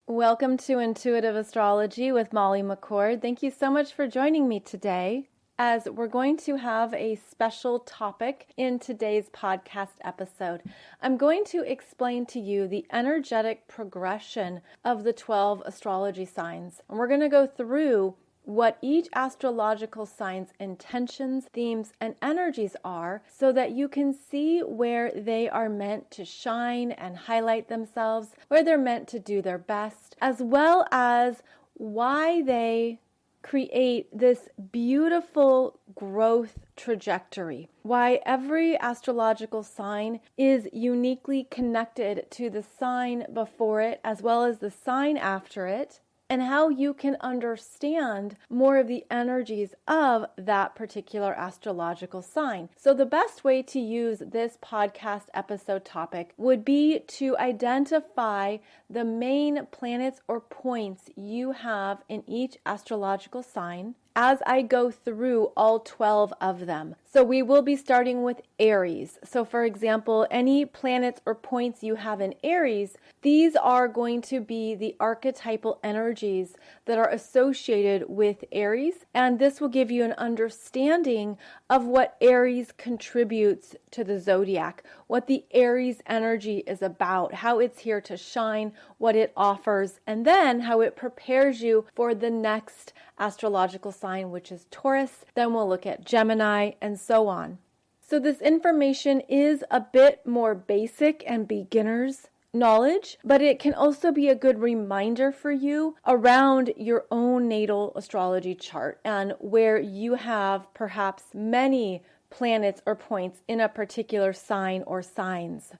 Welcome to Intuitive Astrology with Molly McCord. Thank you so much for joining me today, as we're going to have a special topic in today's podcast episode. I'm going to explain to you the energetic progression of the 12 astrology signs. And we're going to go through what each astrological sign's intentions, themes, and energies are so that you can see where they are meant to shine and highlight themselves, where they're meant to do their best, as well as why they create this beautiful growth trajectory, why every astrological sign is uniquely connected to the sign before it as well as the sign after it, and how you can understand more of the energies of that particular astrological sign. So the best way to use this podcast episode topic would be to identify the main planets or points you have in each astrological sign as I go through all 12 of them. So we will be starting with Aries. So for example, any planets or points you have in Aries, these are going to be the archetypal energies that are associated with Aries. And this will give you an understanding of what Aries contributes to the zodiac, what the Aries energy is about, how it's here to shine, what it offers, and then how it prepares you for the next astrological sign, which is Taurus. Then we'll look at Gemini and so on. So this information is a bit more basic and beginner's knowledge, but it can also be a good reminder for you around your own natal astrology chart and where you have perhaps many planets or points in a particular sign or signs.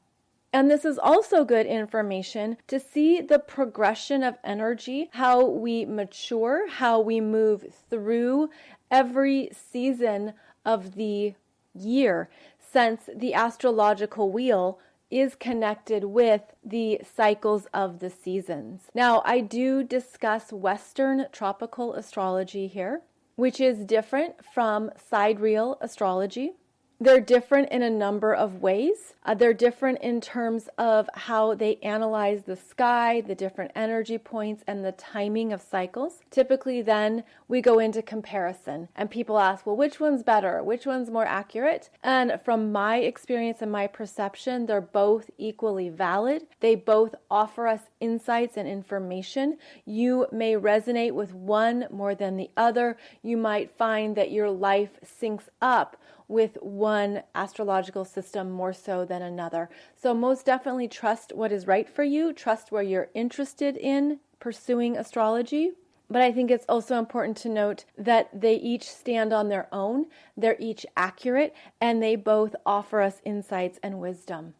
And this is also good information to see the progression of energy, how we mature, how we move through every season of the year, since the astrological wheel is connected with the cycles of the seasons. Now, I do discuss Western tropical astrology here, which is different from sidereal astrology. They're different in a number of ways. They're different in terms of how they analyze the sky, the different energy points, and the timing of cycles. Typically, then we go into comparison, and people ask, well, which one's better? Which one's more accurate? And from my experience and my perception, they're both equally valid. They both offer us insights and information. You may resonate with one more than the other. You might find that your life syncs up with one astrological system more so than another. So most definitely trust what is right for you, trust where you're interested in pursuing astrology. But I think it's also important to note that they each stand on their own, they're each accurate, and they both offer us insights and wisdom.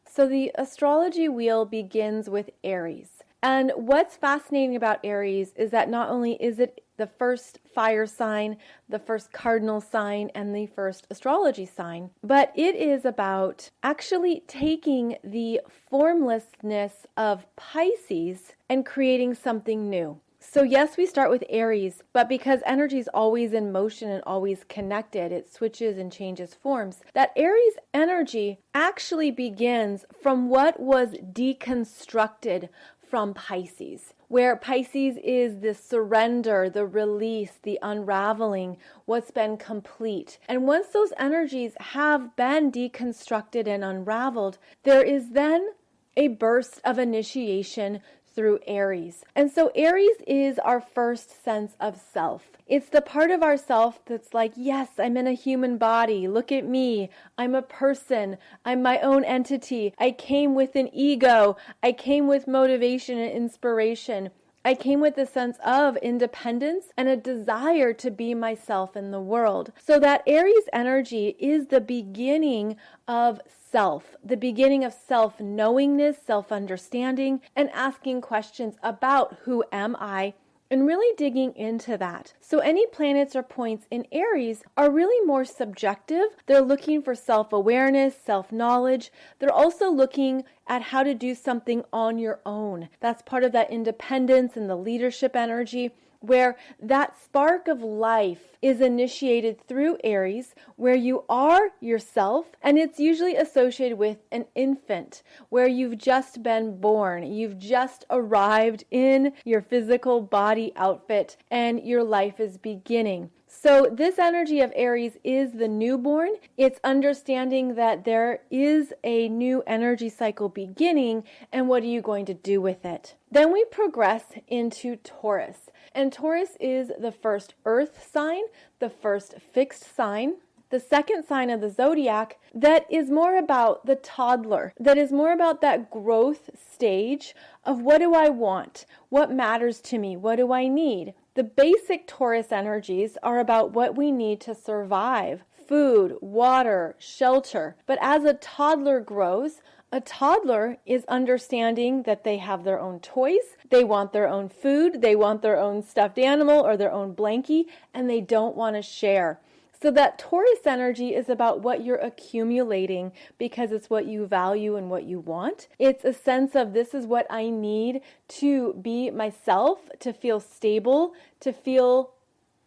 So the astrology wheel begins with Aries. And what's fascinating about Aries is that not only is it the first fire sign, the first cardinal sign, and the first astrology sign, but it is about actually taking the formlessness of Pisces and creating something new. So yes, we start with Aries, but because energy is always in motion and always connected, it switches and changes forms. That Aries energy actually begins from what was deconstructed from Pisces, where Pisces is the surrender, the release, the unraveling, what's been complete. And once those energies have been deconstructed and unraveled, there is then a burst of initiation through Aries. And so Aries is our first sense of self. It's the part of ourself that's like, yes, I'm in a human body. Look at me. I'm a person. I'm my own entity. I came with an ego. I came with motivation and inspiration. I came with a sense of independence and a desire to be myself in the world. So that Aries energy is the beginning of self, the beginning of self-knowingness, self-understanding, and asking questions about who am I, and really digging into that. So any planets or points in Aries are really more subjective. They're looking for self-awareness, self-knowledge. They're also looking at how to do something on your own. That's part of that independence and the leadership energy, where that spark of life is initiated through Aries, where you are yourself, and it's usually associated with an infant, where you've just been born, you've just arrived in your physical body outfit, and your life is beginning. So this energy of Aries is the newborn. It's understanding that there is a new energy cycle beginning, and what are you going to do with it? Then we progress into Taurus. And Taurus is the first earth sign, the first fixed sign, the second sign of the zodiac that is more about the toddler, that is more about that growth stage of what do I want? What matters to me? What do I need? The basic Taurus energies are about what we need to survive: food, water, shelter. But as a toddler grows, a toddler is understanding that they have their own toys, they want their own food, they want their own stuffed animal or their own blankie, and they don't want to share. So that Taurus energy is about what you're accumulating because it's what you value and what you want. It's a sense of, this is what I need to be myself, to feel stable, to feel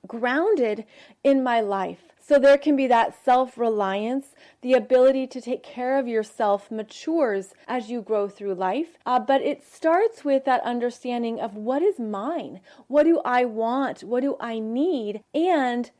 grounded in my life. So there can be that self-reliance, the ability to take care of yourself matures as you grow through life. But it starts with that understanding of what is mine? What do I want? What do I need? And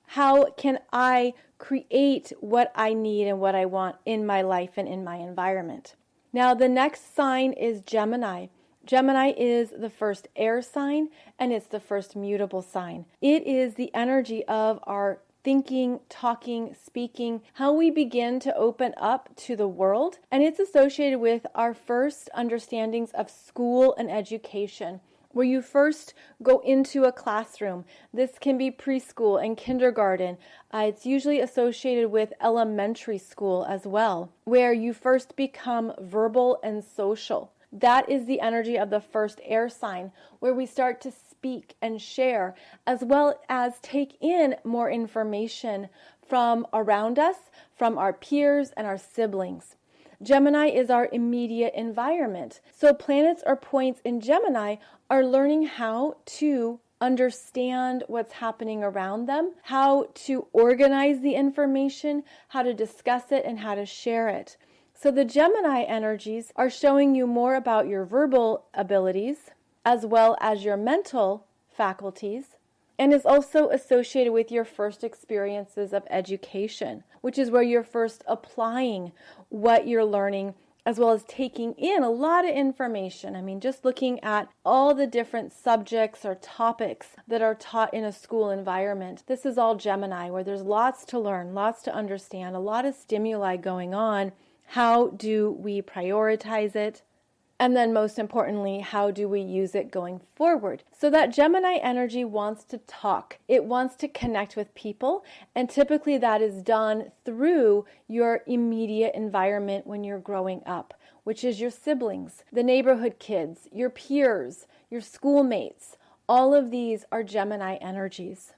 how can I create what I need and what I want in my life and in my environment? Now, the next sign is Gemini. Gemini is the first air sign, and it's the first mutable sign. It is the energy of our thinking, talking, speaking, how we begin to open up to the world. And it's associated with our first understandings of school and education, where you first go into a classroom. This can be preschool and kindergarten. It's usually associated with elementary school as well, where you first become verbal and social. That is the energy of the first air sign, where we start to speak and share, as well as take in more information from around us, from our peers and our siblings. Gemini is our immediate environment. So planets or points in Gemini are learning how to understand what's happening around them, how to organize the information, how to discuss it, and how to share it. So the Gemini energies are showing you more about your verbal abilities as well as your mental faculties, and is also associated with your first experiences of education, which is where you're first applying what you're learning, as well as taking in a lot of information. I mean, just looking at all the different subjects or topics that are taught in a school environment. This is all Gemini, where there's lots to learn, lots to understand, a lot of stimuli going on. How do we prioritize it? And then most importantly, how do we use it going forward? So that Gemini energy wants to talk. It wants to connect with people. And typically that is done through your immediate environment when you're growing up, which is your siblings, the neighborhood kids, your peers, your schoolmates. All of these are Gemini energies.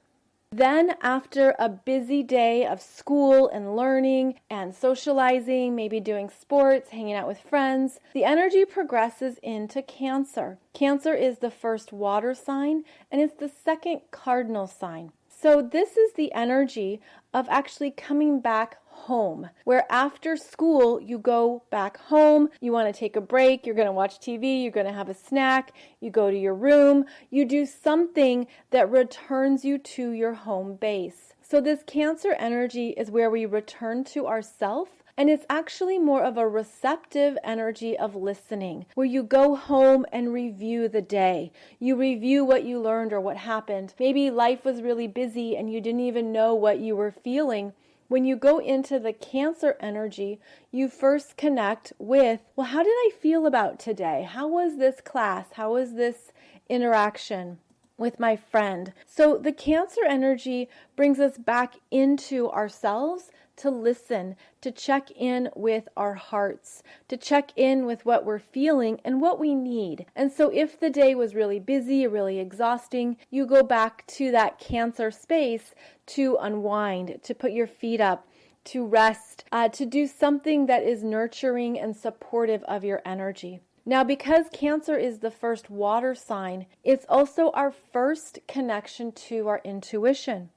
Then after a busy day of school and learning and socializing, maybe doing sports, hanging out with friends, the energy progresses into Cancer. Cancer is the first water sign, and it's the second cardinal sign. So this is the energy of actually coming back home, where after school you go back home, you want to take a break, you're going to watch TV, you're going to have a snack, you go to your room, you do something that returns you to your home base. So this Cancer energy is where we return to ourself, and it's actually more of a receptive energy of listening, where you go home and review the day. You review what you learned or what happened. Maybe life was really busy and you didn't even know what you were feeling. When you go into the Cancer energy, you first connect with, well, how did I feel about today? How was this class? How was this interaction with my friend? So the Cancer energy brings us back into ourselves to listen, to check in with our hearts, to check in with what we're feeling and what we need. And so if the day was really busy, really exhausting, you go back to that Cancer space to unwind, to put your feet up, to rest, to do something that is nurturing and supportive of your energy. Now, because Cancer is the first water sign, it's also our first connection to our intuition.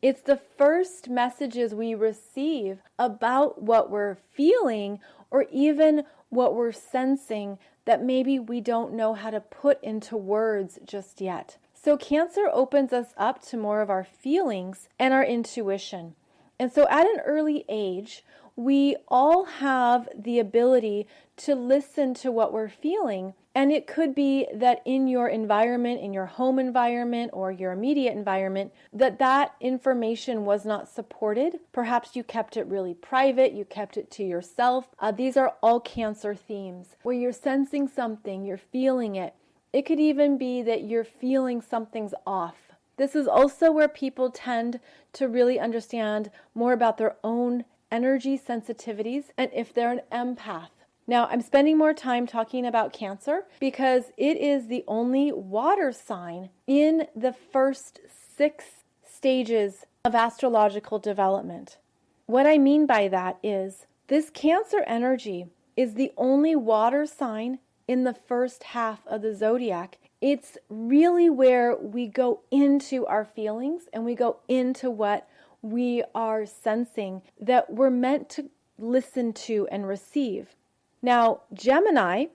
It's the first messages we receive about what we're feeling or even what we're sensing that maybe we don't know how to put into words just yet. So Cancer opens us up to more of our feelings and our intuition. And so at an early age, we all have the ability to listen to what we're feeling. And it could be that in your environment, in your home environment or your immediate environment, that information was not supported. Perhaps you kept it really private, you kept it to yourself. These are all Cancer themes, where you're sensing something, you're feeling it. It could even be that you're feeling something's off. This is also where people tend to really understand more about their own energy sensitivities and if they're an empath. Now, I'm spending more time talking about Cancer because it is the only water sign in the first 6 stages of astrological development. What I mean by that is this Cancer energy is the only water sign in the first half of the zodiac. It's really where we go into our feelings and we go into what we are sensing that we're meant to listen to and receive. Now, Gemini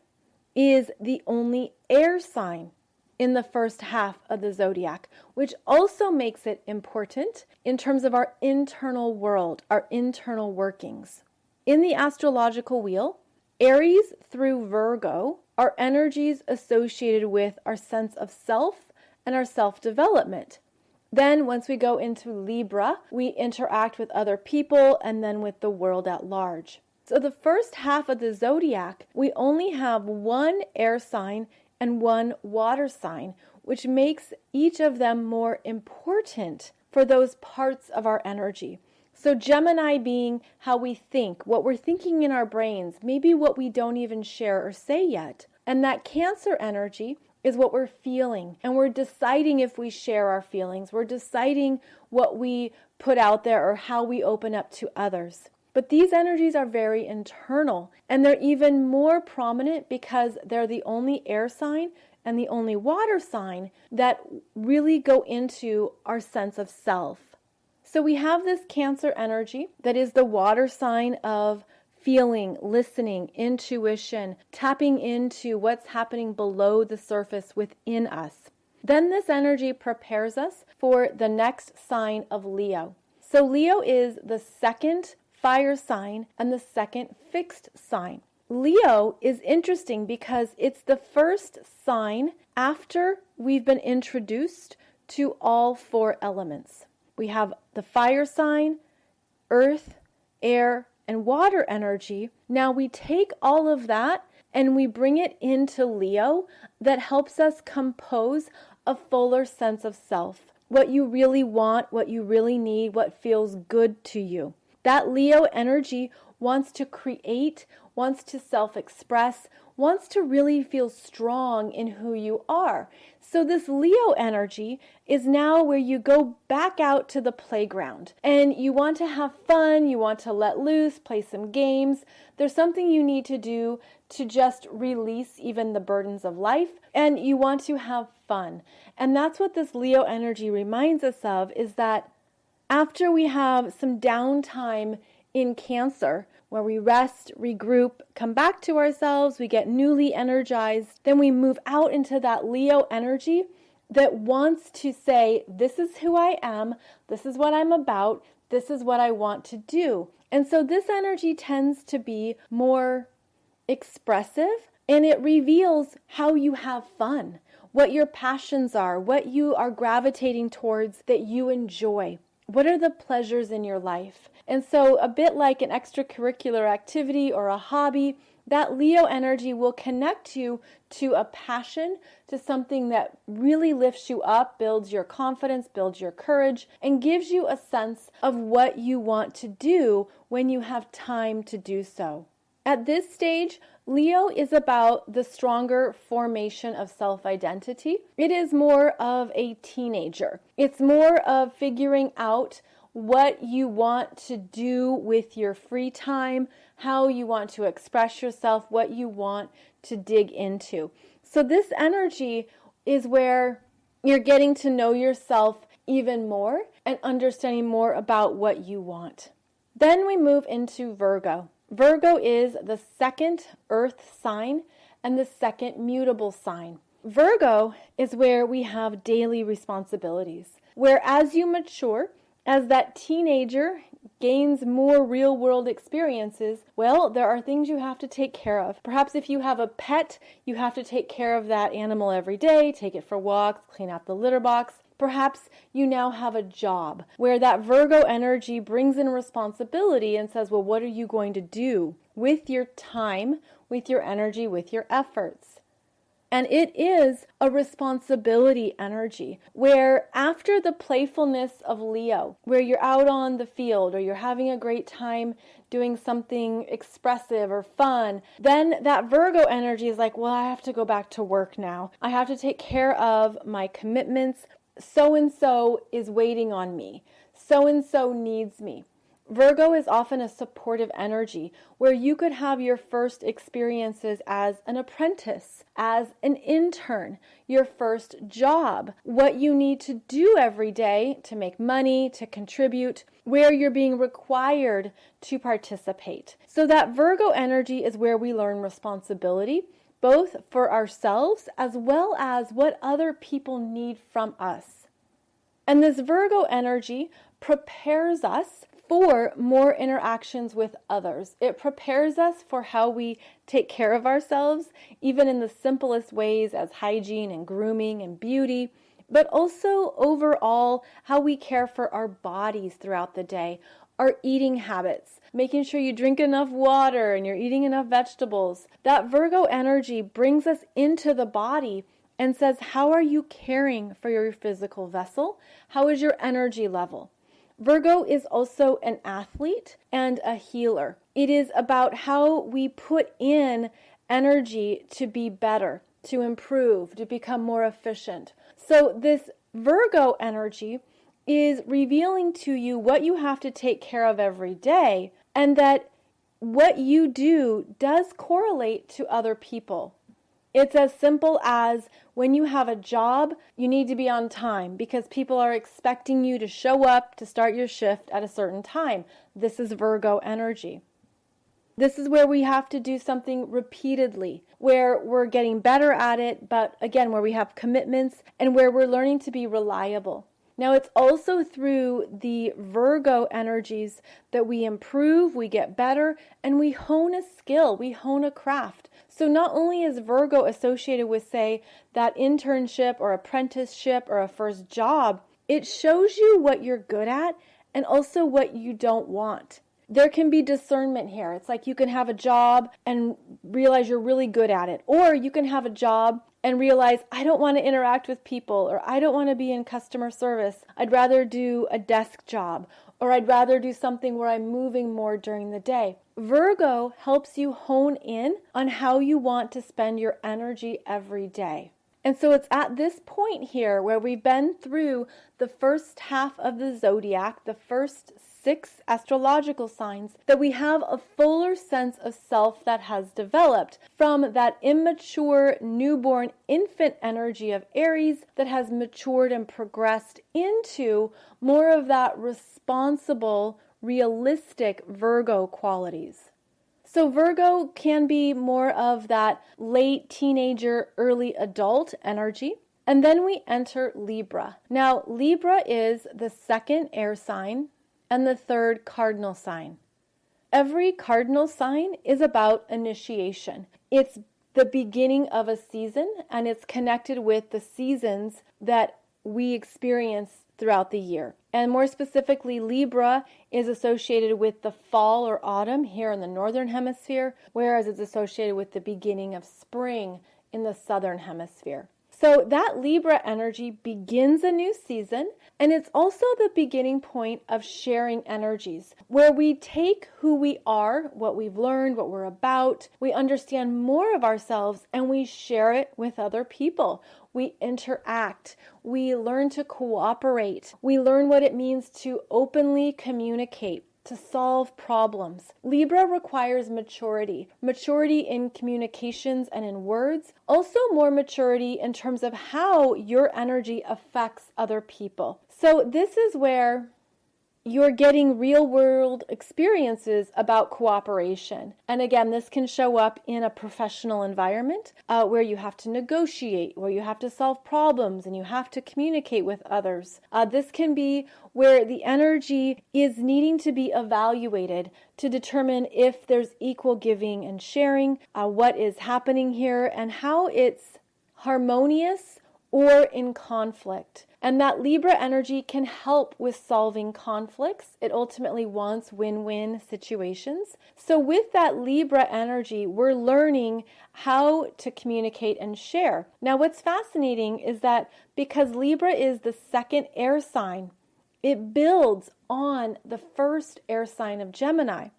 is the only air sign in the first half of the zodiac, which also makes it important in terms of our internal world, our internal workings. In the astrological wheel, Aries through Virgo are energies associated with our sense of self and our self-development. Then once we go into Libra, we interact with other people and then with the world at large. So the first half of the zodiac, we only have one air sign and one water sign, which makes each of them more important for those parts of our energy. So Gemini being how we think, what we're thinking in our brains, maybe what we don't even share or say yet. And that Cancer energy is what we're feeling. And we're deciding if we share our feelings. We're deciding what we put out there or how we open up to others. But these energies are very internal, and they're even more prominent because they're the only air sign and the only water sign that really go into our sense of self. So we have this Cancer energy that is the water sign of feeling, listening, intuition, tapping into what's happening below the surface within us. Then this energy prepares us for the next sign of Leo. So Leo is the second fire sign and the second fixed sign. Leo is interesting because it's the first sign after we've been introduced to all 4 elements. We have the fire sign, earth, air, and water energy. Now we take all of that and we bring it into Leo that helps us compose a fuller sense of self. What you really want, what you really need, what feels good to you. That Leo energy wants to create, wants to self-express, wants to really feel strong in who you are. So this Leo energy is now where you go back out to the playground and you want to have fun, you want to let loose, play some games. There's something you need to do to just release even the burdens of life, and you want to have fun. And that's what this Leo energy reminds us of, is that after we have some downtime in Cancer, where we rest, regroup, come back to ourselves, we get newly energized, then we move out into that Leo energy that wants to say, this is who I am, this is what I'm about, this is what I want to do. And so this energy tends to be more expressive, and it reveals how you have fun, what your passions are, what you are gravitating towards that you enjoy. What are the pleasures in your life? And so a bit like an extracurricular activity or a hobby, that Leo energy will connect you to a passion, to something that really lifts you up, builds your confidence, builds your courage, and gives you a sense of what you want to do when you have time to do so. At this stage, Leo is about the stronger formation of self-identity. It is more of a teenager. It's more of figuring out what you want to do with your free time, how you want to express yourself, what you want to dig into. So this energy is where you're getting to know yourself even more and understanding more about what you want. Then we move into Virgo. Virgo is the second earth sign and the second mutable sign. Virgo is where we have daily responsibilities, where as you mature, as that teenager gains more real-world experiences, well, there are things you have to take care of. Perhaps if you have a pet, you have to take care of that animal every day, take it for walks, clean out the litter box. Perhaps you now have a job where that Virgo energy brings in responsibility and says, well, what are you going to do with your time, with your energy, with your efforts? And it is a responsibility energy where after the playfulness of Leo, where you're out on the field or you're having a great time doing something expressive or fun, then that Virgo energy is like, well, I have to go back to work now. I have to take care of my commitments. So-and-so is waiting on me. So-and-so needs me. Virgo is often a supportive energy where you could have your first experiences as an apprentice, as an intern, your first job, what you need to do every day to make money, to contribute, where you're being required to participate. So that Virgo energy is where we learn responsibility, both for ourselves as well as what other people need from us. And this Virgo energy prepares us for more interactions with others. It prepares us for how we take care of ourselves, even in the simplest ways as hygiene and grooming and beauty, but also overall how we care for our bodies throughout the day, our eating habits, making sure you drink enough water and you're eating enough vegetables. That Virgo energy brings us into the body and says, how are you caring for your physical vessel? How is your energy level? Virgo is also an athlete and a healer. It is about how we put in energy to be better, to improve, to become more efficient. So this Virgo energy is revealing to you what you have to take care of every day, and that what you do does correlate to other people. It's as simple as when you have a job, you need to be on time because people are expecting you to show up to start your shift at a certain time. This is Virgo energy. This is where we have to do something repeatedly, where we're getting better at it, but again, where we have commitments and where we're learning to be reliable. Now, it's also through the Virgo energies that we improve, we get better, and we hone a skill, we hone a craft. So not only is Virgo associated with, say, that internship or apprenticeship or a first job, it shows you what you're good at and also what you don't want. There can be discernment here. It's like you can have a job and realize you're really good at it. Or you can have a job and realize, I don't want to interact with people, or I don't want to be in customer service. I'd rather do a desk job, or I'd rather do something where I'm moving more during the day. Virgo helps you hone in on how you want to spend your energy every day. And so it's at this point here where we've been through the first half of the zodiac, the first 6 astrological signs, that we have a fuller sense of self that has developed from that immature, newborn, infant energy of Aries that has matured and progressed into more of that responsible, realistic Virgo qualities. So Virgo can be more of that late teenager, early adult energy. And then we enter Libra. Now, Libra is the second air sign and the third cardinal sign. Every cardinal sign is about initiation. It's the beginning of a season, and it's connected with the seasons that we experience throughout the year. And more specifically, Libra is associated with the fall or autumn here in the northern hemisphere, whereas it's associated with the beginning of spring in the southern hemisphere. So that Libra energy begins a new season, and it's also the beginning point of sharing energies, where we take who we are, what we've learned, what we're about, we understand more of ourselves, and we share it with other people. We interact, we learn to cooperate, we learn what it means to openly communicate, to solve problems. Libra requires maturity in communications and in words, also more maturity in terms of how your energy affects other people. So this is where you're getting real world experiences about cooperation. And again, this can show up in a professional environment where you have to negotiate, where you have to solve problems and you have to communicate with others. This can be where the energy is needing to be evaluated to determine if there's equal giving and sharing, what is happening here, and how it's harmonious or in conflict. And that Libra energy can help with solving conflicts. It ultimately wants win-win situations. So with that Libra energy, we're learning how to communicate and share. Now, what's fascinating is that because Libra is the second air sign, it builds on the first air sign of Gemini.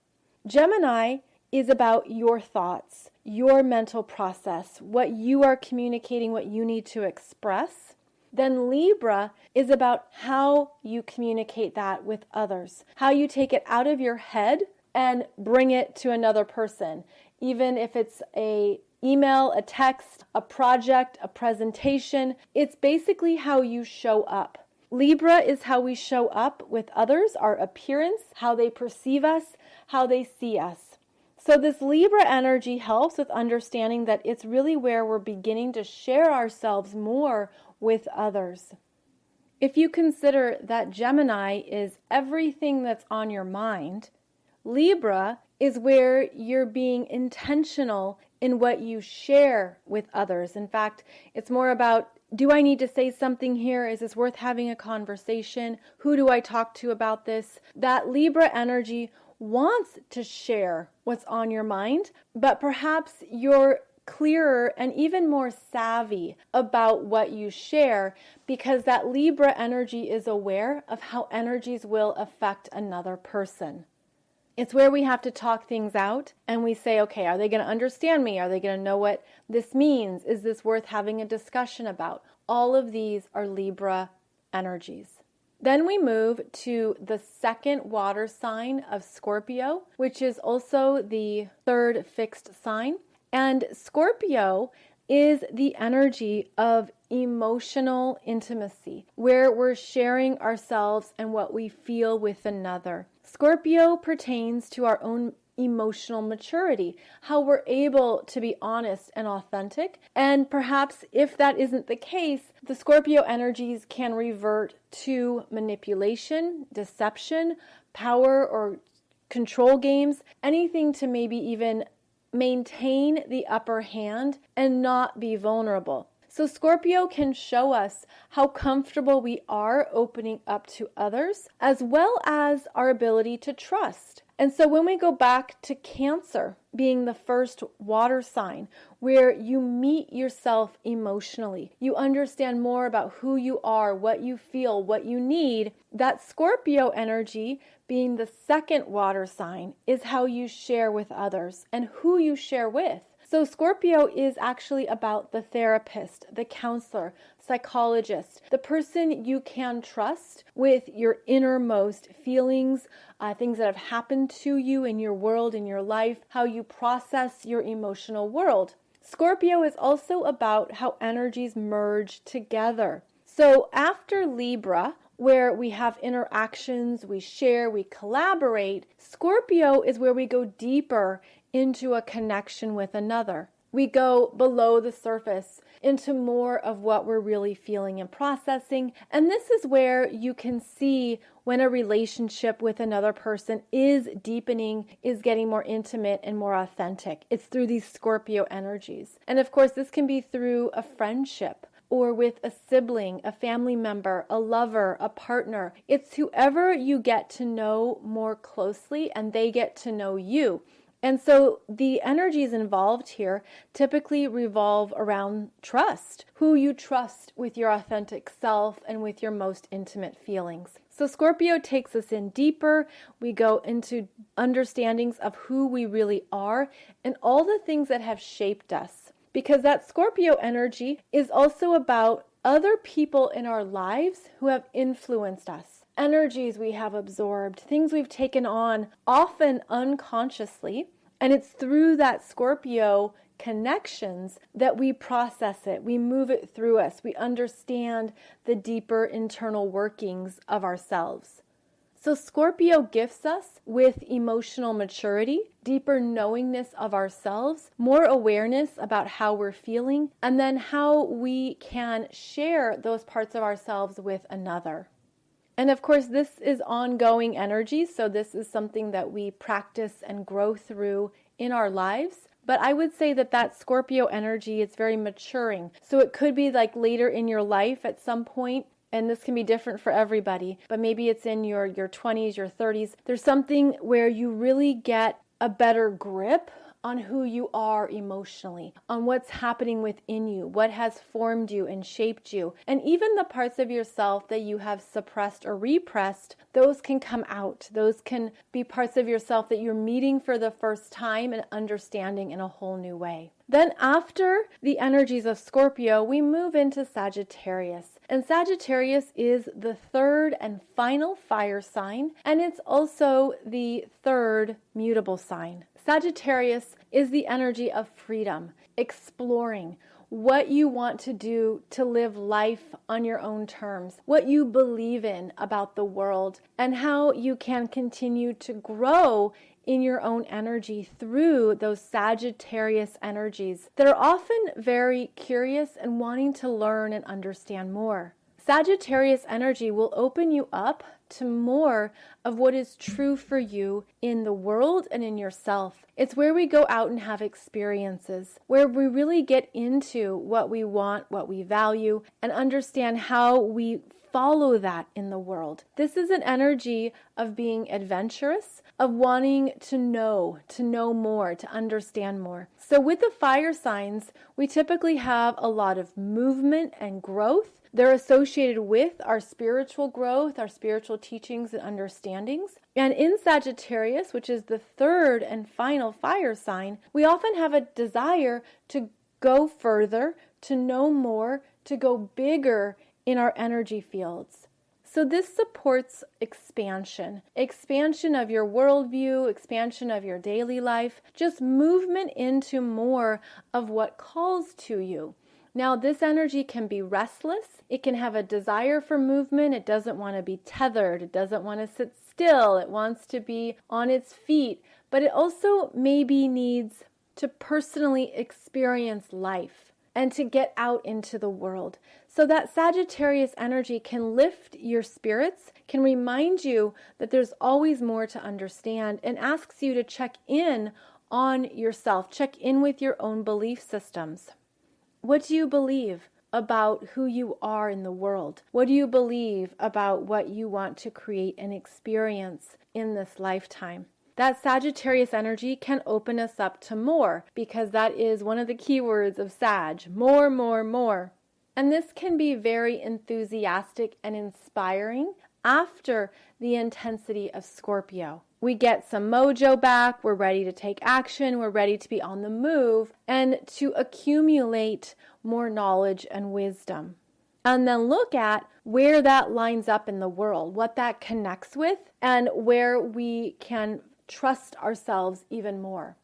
Gemini is about your thoughts, your mental process, what you are communicating, what you need to express. Then Libra is about how you communicate that with others, how you take it out of your head and bring it to another person, even if it's an email, a text, a project, a presentation. It's basically how you show up. Libra is how we show up with others, our appearance, how they perceive us, how they see us. So this Libra energy helps with understanding that it's really where we're beginning to share ourselves more with others. If you consider that Gemini is everything that's on your mind, Libra is where you're being intentional in what you share with others. In fact, it's more about, do I need to say something here? Is this worth having a conversation? Who do I talk to about this? That Libra energy wants to share what's on your mind, but perhaps you're clearer and even more savvy about what you share because that Libra energy is aware of how energies will affect another person. It's where we have to talk things out and we say, okay, are they going to understand me? Are they going to know what this means? Is this worth having a discussion about? All of these are Libra energies. Then we move to the second water sign of Scorpio, which is also the third fixed sign. And Scorpio is the energy of emotional intimacy, where we're sharing ourselves and what we feel with another. Scorpio pertains to our own emotional maturity, how we're able to be honest and authentic. And perhaps if that isn't the case, the Scorpio energies can revert to manipulation, deception, power or control games, anything to maybe even maintain the upper hand and not be vulnerable. So Scorpio can show us how comfortable we are opening up to others, as well as our ability to trust. And so when we go back to Cancer being the first water sign, where you meet yourself emotionally, you understand more about who you are, what you feel, what you need, that Scorpio energy being the second water sign is how you share with others and who you share with. So Scorpio is actually about the therapist, the counselor, psychologist, the person you can trust with your innermost feelings, things that have happened to you in your world, in your life, how you process your emotional world. Scorpio is also about how energies merge together. So after Libra, where we have interactions, we share, we collaborate, Scorpio is where we go deeper into a connection with another. We go below the surface into more of what we're really feeling and processing. And this is where you can see when a relationship with another person is deepening, is getting more intimate and more authentic. It's through these Scorpio energies. And of course, this can be through a friendship, or with a sibling, a family member, a lover, a partner. It's whoever you get to know more closely and they get to know you. And so the energies involved here typically revolve around trust, who you trust with your authentic self and with your most intimate feelings. So Scorpio takes us in deeper. We go into understandings of who we really are and all the things that have shaped us. Because that Scorpio energy is also about other people in our lives who have influenced us. Energies we have absorbed, things we've taken on, often unconsciously. And it's through that Scorpio connections that we process it. We move it through us. We understand the deeper internal workings of ourselves. So Scorpio gifts us with emotional maturity, deeper knowingness of ourselves, more awareness about how we're feeling, and then how we can share those parts of ourselves with another. And of course, this is ongoing energy, so this is something that we practice and grow through in our lives. But I would say that Scorpio energy is very maturing. So it could be like later in your life at some point, and this can be different for everybody, but maybe it's in your 20s, your 30s. There's something where you really get a better grip on who you are emotionally, on what's happening within you, what has formed you and shaped you. And even the parts of yourself that you have suppressed or repressed, those can come out. Those can be parts of yourself that you're meeting for the first time and understanding in a whole new way. Then after the energies of Scorpio, we move into Sagittarius. And Sagittarius is the third and final fire sign, and it's also the third mutable sign. Sagittarius is the energy of freedom, exploring what you want to do to live life on your own terms, what you believe in about the world, and how you can continue to grow in your own energy through those Sagittarius energies that are often very curious and wanting to learn and understand more. Sagittarius energy will open you up to more of what is true for you in the world and in yourself. It's where we go out and have experiences, where we really get into what we want, what we value, and understand how we follow that in the world. This is an energy of being adventurous, of wanting to know more, to understand more. So with the fire signs, we typically have a lot of movement and growth. They're associated with our spiritual growth, our spiritual teachings and understandings. And in Sagittarius, which is the third and final fire sign, we often have a desire to go further, to know more, to go bigger in our energy fields. So this supports expansion of your worldview, expansion of your daily life, just movement into more of what calls to you. Now, this energy can be restless. It can have a desire for movement. It doesn't want to be tethered. It doesn't want to sit still. It wants to be on its feet. But it also maybe needs to personally experience life and to get out into the world. So that Sagittarius energy can lift your spirits, can remind you that there's always more to understand, and asks you to check in on yourself, check in with your own belief systems. What do you believe about who you are in the world? What do you believe about what you want to create and experience in this lifetime? That Sagittarius energy can open us up to more, because that is one of the keywords of Sag. More, more, more. And this can be very enthusiastic and inspiring after the intensity of Scorpio. We get some mojo back, we're ready to take action, we're ready to be on the move and to accumulate more knowledge and wisdom. And then look at where that lines up in the world, what that connects with, and where we can trust ourselves even more.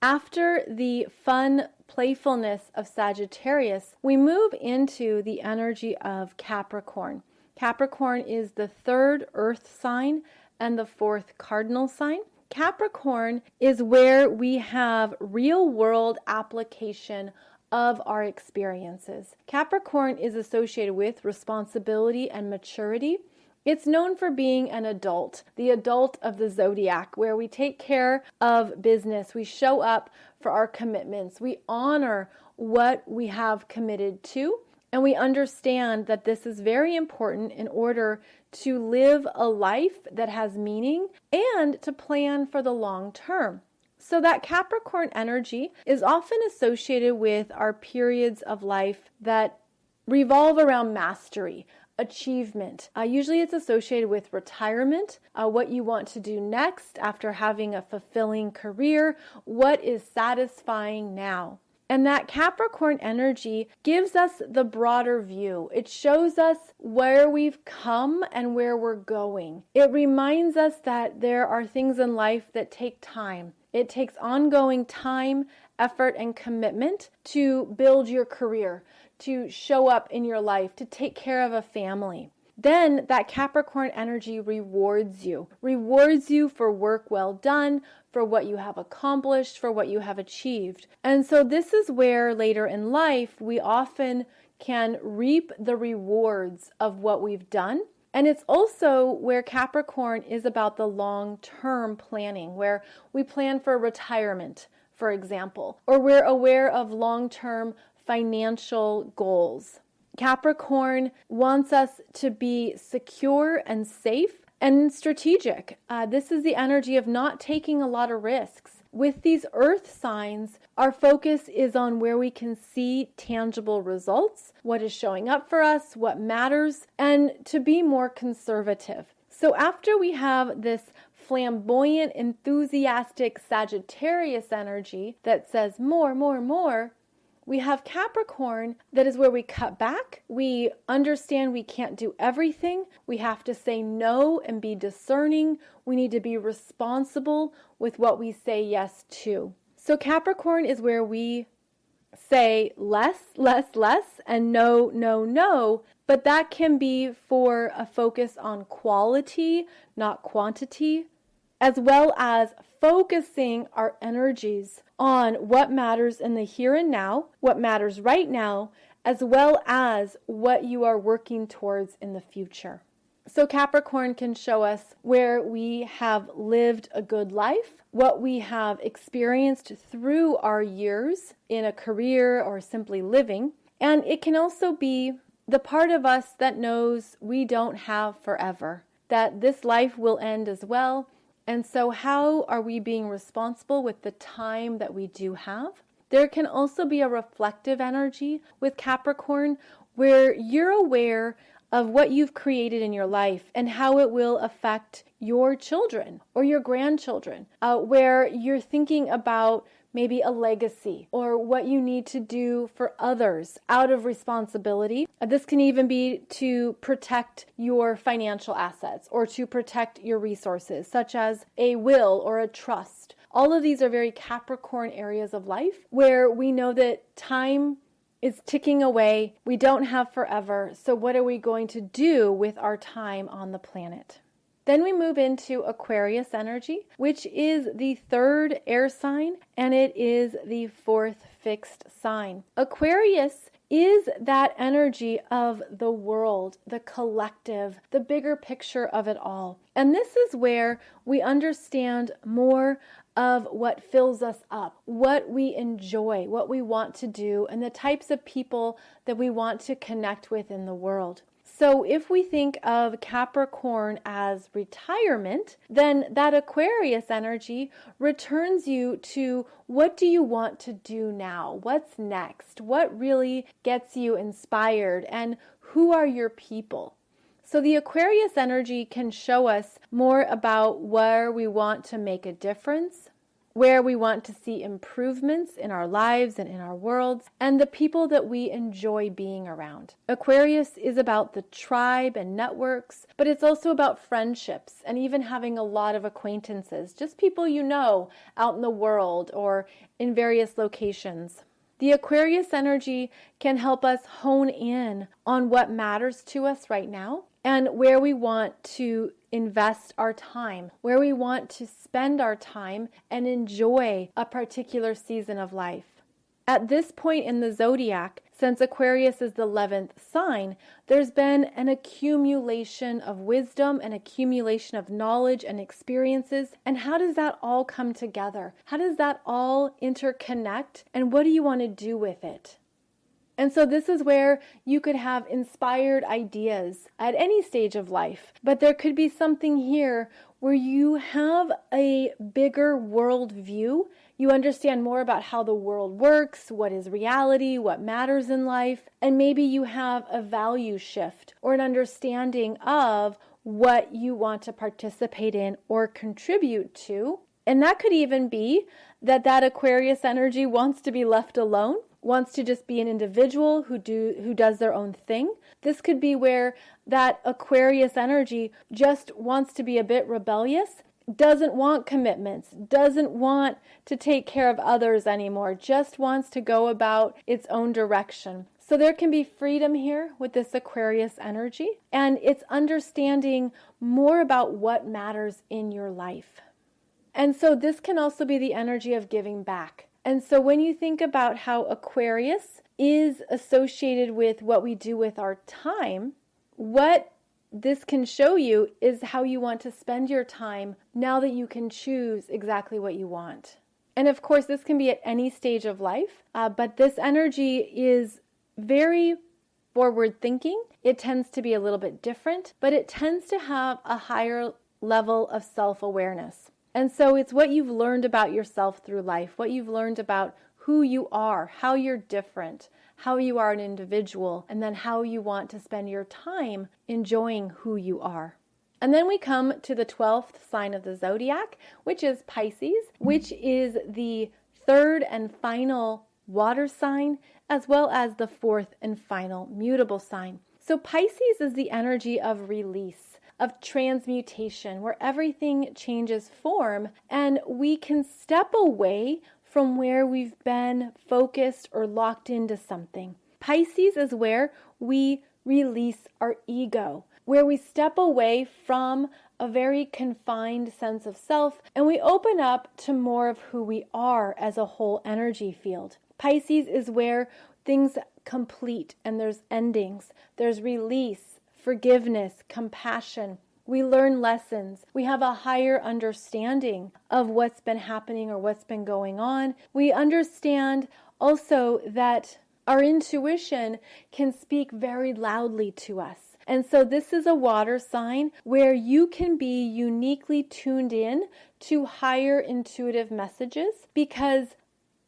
After the fun playfulness of Sagittarius, we move into the energy of Capricorn. Capricorn is the third earth sign and the fourth cardinal sign. Capricorn is where we have real world application of our experiences. Capricorn is associated with responsibility and maturity. It's known for being an adult, the adult of the zodiac, where we take care of business, we show up for our commitments, we honor what we have committed to, and we understand that this is very important in order to live a life that has meaning and to plan for the long term. So that Capricorn energy is often associated with our periods of life that revolve around mastery, achievement. Usually it's associated with retirement, what you want to do next after having a fulfilling career, what is satisfying now. And that Capricorn energy gives us the broader view. It shows us where we've come and where we're going. It reminds us that there are things in life that take time. It takes ongoing time, effort, and commitment to build your career, to show up in your life, to take care of a family. Then that Capricorn energy rewards you for work well done, for what you have accomplished, for what you have achieved. And so this is where later in life we often can reap the rewards of what we've done. And it's also where Capricorn is about the long-term planning, where we plan for retirement, for example, or we're aware of long-term financial goals. Capricorn wants us to be secure and safe and strategic. This is the energy of not taking a lot of risks. With these earth signs, our focus is on where we can see tangible results, what is showing up for us, what matters, and to be more conservative. So after we have this flamboyant, enthusiastic Sagittarius energy that says more, more, more, we have Capricorn that is where we cut back. We understand we can't do everything. We have to say no and be discerning. We need to be responsible with what we say yes to. So Capricorn is where we say less, less, less, and no, no, no. But that can be for a focus on quality, not quantity, as well as focusing our energies on what matters in the here and now, what matters right now, as well as what you are working towards in the future. So Capricorn can show us where we have lived a good life, what we have experienced through our years in a career or simply living. And it can also be the part of us that knows we don't have forever, that this life will end as well. And so how are we being responsible with the time that we do have? There can also be a reflective energy with Capricorn where you're aware of what you've created in your life and how it will affect your children or your grandchildren, where you're thinking about maybe a legacy or what you need to do for others out of responsibility. This can even be to protect your financial assets or to protect your resources, such as a will or a trust. All of these are very Capricorn areas of life where we know that time is ticking away. We don't have forever. So what are we going to do with our time on the planet? Then we move into Aquarius energy, which is the third air sign, and it is the fourth fixed sign. Aquarius is that energy of the world, the collective, the bigger picture of it all. And this is where we understand more of what fills us up, what we enjoy, what we want to do, and the types of people that we want to connect with in the world. So if we think of Capricorn as retirement, then that Aquarius energy returns you to what do you want to do now? What's next? What really gets you inspired? And who are your people? So the Aquarius energy can show us more about where we want to make a difference, where we want to see improvements in our lives and in our worlds, and the people that we enjoy being around. Aquarius is about the tribe and networks, but it's also about friendships and even having a lot of acquaintances, just people you know out in the world or in various locations. The Aquarius energy can help us hone in on what matters to us right now and where we want to invest our time, where we want to spend our time and enjoy a particular season of life. At this point in the zodiac, since Aquarius is the 11th sign, there's been an accumulation of wisdom, an accumulation of knowledge and experiences. And how does that all come together? How does that all interconnect? And what do you want to do with it? And so this is where you could have inspired ideas at any stage of life, but there could be something here where you have a bigger world view. You understand more about how the world works, what is reality, what matters in life, and maybe you have a value shift or an understanding of what you want to participate in or contribute to. And that could even be that Aquarius energy wants to be left alone, wants to just be an individual who does their own thing. This could be where that Aquarius energy just wants to be a bit rebellious, doesn't want commitments, doesn't want to take care of others anymore, just wants to go about its own direction. So there can be freedom here with this Aquarius energy, and it's understanding more about what matters in your life. And so this can also be the energy of giving back. And so when you think about how Aquarius is associated with what we do with our time, what this can show you is how you want to spend your time now that you can choose exactly what you want. And of course, this can be at any stage of life, but this energy is very forward thinking. It tends to be a little bit different, but it tends to have a higher level of self-awareness. And so it's what you've learned about yourself through life, what you've learned about who you are, how you're different, how you are an individual, and then how you want to spend your time enjoying who you are. And then we come to the 12th sign of the zodiac, which is Pisces, which is the third and final water sign, as well as the fourth and final mutable sign. So Pisces is the energy of release, of transmutation, where everything changes form and we can step away from where we've been focused or locked into something. Pisces is where we release our ego, where we step away from a very confined sense of self and we open up to more of who we are as a whole energy field. Pisces is where things complete and there's endings, there's release, forgiveness, compassion. We learn lessons. We have a higher understanding of what's been happening or what's been going on. We understand also that our intuition can speak very loudly to us. And so this is a water sign where you can be uniquely tuned in to higher intuitive messages, because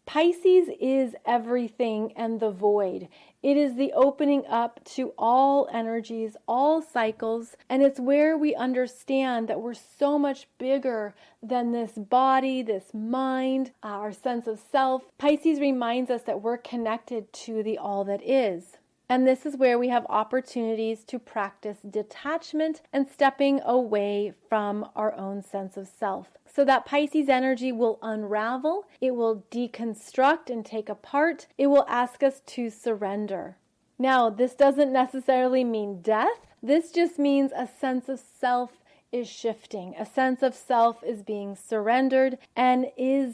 Pisces is everything and the void. It is the opening up to all energies, all cycles, and it's where we understand that we're so much bigger than this body, this mind, our sense of self. Pisces reminds us that we're connected to the all that is. And this is where we have opportunities to practice detachment and stepping away from our own sense of self. So that Pisces energy will unravel, it will deconstruct and take apart, it will ask us to surrender. Now, this doesn't necessarily mean death. This just means a sense of self is shifting. A sense of self is being surrendered and is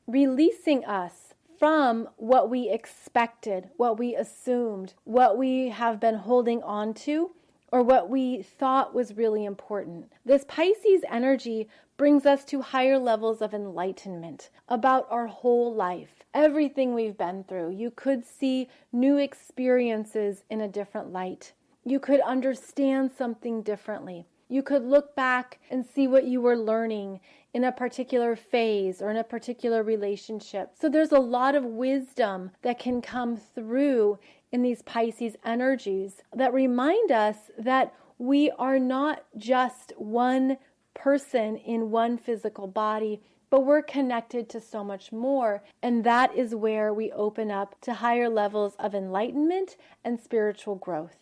releasing us from what we expected, what we assumed, what we have been holding on to, or what we thought was really important. This Pisces energy brings us to higher levels of enlightenment about our whole life, everything we've been through. You could see new experiences in a different light. You could understand something differently. You could look back and see what you were learning in a particular phase or in a particular relationship. So there's a lot of wisdom that can come through in these Pisces energies that remind us that we are not just one person in one physical body, but we're connected to so much more. And that is where we open up to higher levels of enlightenment and spiritual growth.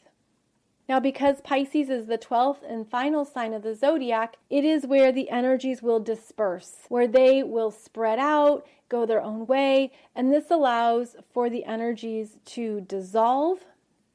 Now, because Pisces is the 12th and final sign of the zodiac, it is where the energies will disperse, where they will spread out, go their own way, and this allows for the energies to dissolve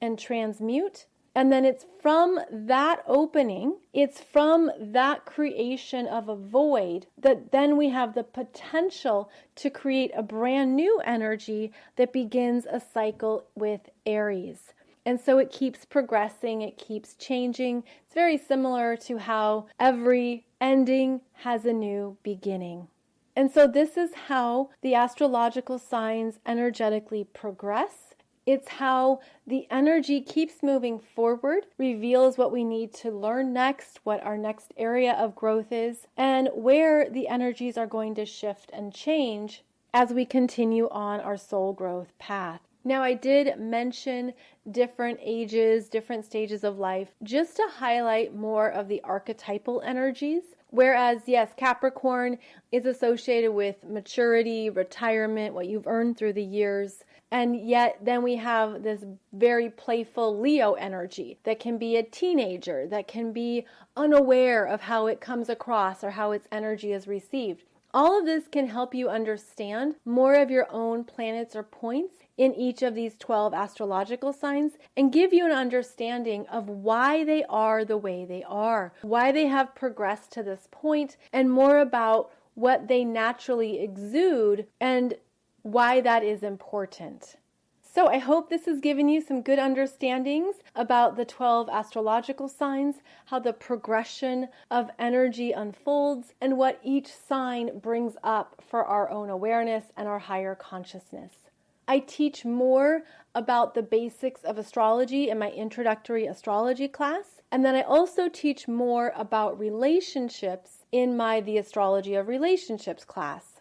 and transmute. And then it's from that opening, it's from that creation of a void that then we have the potential to create a brand new energy that begins a cycle with Aries. And so it keeps progressing, it keeps changing. It's very similar to how every ending has a new beginning. And so this is how the astrological signs energetically progress It's how the energy keeps moving forward, reveals what we need to learn next, what our next area of growth is, and where the energies are going to shift and change as we continue on our soul growth path. Now, I did mention different ages, different stages of life, just to highlight more of the archetypal energies. Whereas, yes, Capricorn is associated with maturity, retirement, what you've earned through the years. And yet then we have this very playful Leo energy that can be a teenager, that can be unaware of how it comes across or how its energy is received. All of this can help you understand more of your own planets or points in each of these 12 astrological signs and give you an understanding of why they are the way they are, why they have progressed to this point, and more about what they naturally exude and why that is important. So I hope this has given you some good understandings about the 12 astrological signs, how the progression of energy unfolds, and what each sign brings up for our own awareness and our higher consciousness. I teach more about the basics of astrology in my introductory astrology class, and then I also teach more about relationships in my The Astrology of Relationships class,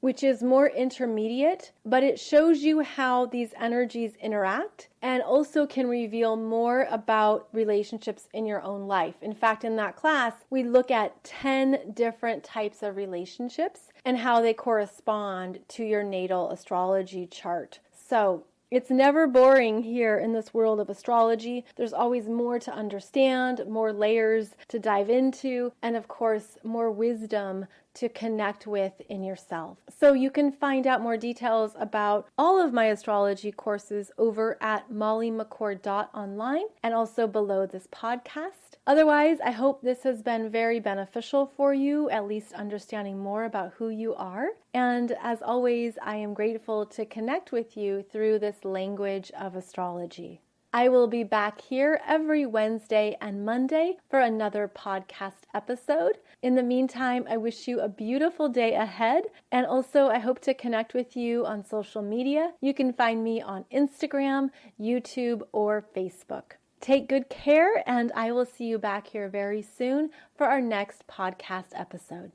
which is more intermediate, but it shows you how these energies interact and also can reveal more about relationships in your own life. In fact, in that class, we look at 10 different types of relationships and how they correspond to your natal astrology chart. So it's never boring here in this world of astrology. There's always more to understand, more layers to dive into, and of course, more wisdom to connect with in yourself. So you can find out more details about all of my astrology courses over at mollymccord.online and also below this podcast. Otherwise, I hope this has been very beneficial for you, at least understanding more about who you are. And as always, I am grateful to connect with you through this language of astrology. I will be back here every Wednesday and Monday for another podcast episode. In the meantime, I wish you a beautiful day ahead, and also I hope to connect with you on social media. You can find me on Instagram, YouTube, or Facebook. Take good care, and I will see you back here very soon for our next podcast episode.